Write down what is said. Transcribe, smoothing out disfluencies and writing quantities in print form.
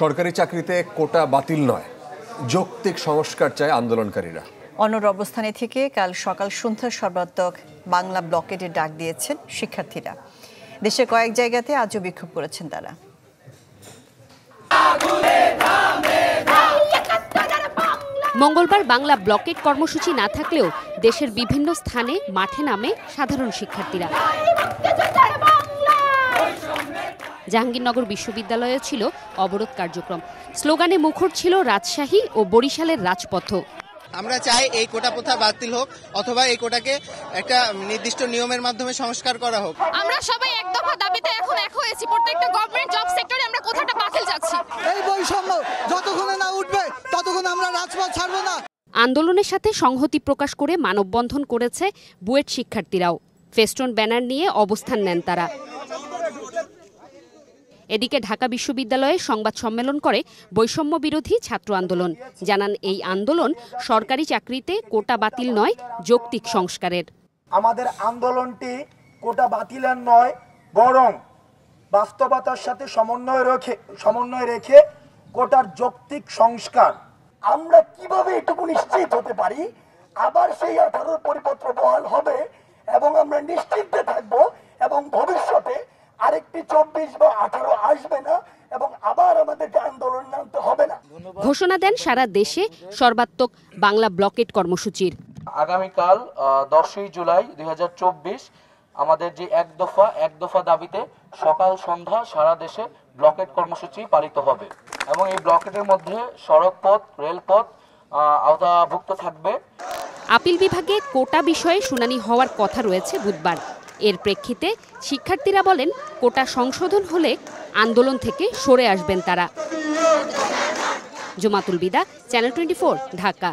সরকারি চাকরিতে কোটা বাতিল নয়, যৌক্তিক সংস্কার চায় আন্দোলনকারীরা। অনড় অবস্থানে থেকে কাল সকাল সন্ধ্যা সর্বাত্মক বাংলা ব্লকেটের ডাক দিয়েছেন শিক্ষার্থীরা। দেশের কয়েক জায়গাতে আজও বিক্ষোভ করেছেন তারা। মঙ্গলবার বাংলা ব্লকেট কর্মসূচি না থাকলেও দেশের বিভিন্ন স্থানে মাঠে নামে সাধারণ শিক্ষার্থীরা। জাহাঙ্গীরনগর বিশ্ববিদ্যালয়ে ছিল অবরোধ কার্যক্রম। স্লোগানে মুখর ছিল রাজশাহী ও বরিশালের রাজপথ। আমরা চাই এই কোটা প্রথা বাতিল হোক, অথবা এই কোটাকে একটা নির্দিষ্ট নিয়মের মাধ্যমে সংস্কার করা হোক। আমরা সবাই এক দফা দাবিতে এখন এক হয়েছি। প্রত্যেকটা গভর্নমেন্ট জব সেক্টরে আমরা কোথাটা বাতিল চাচ্ছি। এই বৈষম্য যতক্ষণ না উঠবে ততক্ষণ আমরা রাজপথ ছাড়ব না। আন্দোলনের সাথে সংহতি প্রকাশ করে মানববন্ধন করেছে বুয়েট শিক্ষার্থীরাও। ফেস্টুন ব্যানার নিয়ে অবস্থান নেন তারা। এদিকে ঢাকা বিশ্ববিদ্যালয়ে সংবাদ সম্মেলন করে বৈষম্য বিরোধী ছাত্র আন্দোলন। জানান এই আন্দোলন সরকারি চাকরিতে কোটা বাতিল নয়, যৌক্তিক সংস্কারের। আমাদের আন্দোলনটি কোটা বাতিলের নয়, বরং বাস্তবতার সাথে সমন্বয় রেখে কোটার যৌক্তিক সংস্কার। আমরা কিভাবে এটুকু নিশ্চিত হতে পারি আবার সেই 18 পরিপত্র বহাল হবে এবং আমরা নিশ্চিন্তে থাকবো এবং ভবিষ্যতে আরেকটি 24 বা 18 আসবে না এবং আবার আমাদেরকে আন্দোলন নামতে হবে না। ঘোষণা দেন সারা দেশে সর্বাত্মক বাংলা ব্লকেট কর্মসূচির। আগামীকাল 10ই জুলাই 2024 আমাদের যে এক দফা দাবিতে সকাল সন্ধ্যা সারা দেশে ব্লকেট কর্মসূচি পালিত হবে এবং এই ব্লকেটের মধ্যে সড়কপথ, রেলপথ আওতাভুক্ত থাকবে। আপিল বিভাগে কোটা বিষয়ে শুনানি হওয়ার কথা রয়েছে বুধবার। এর প্রেক্ষিতে শিক্ষার্থীরা বলেন, কোটা সংশোধন হলে আন্দোলন থেকে সরে আসবেন তারা। জুমাতুল বিদা, চ্যানেল 24, ঢাকা।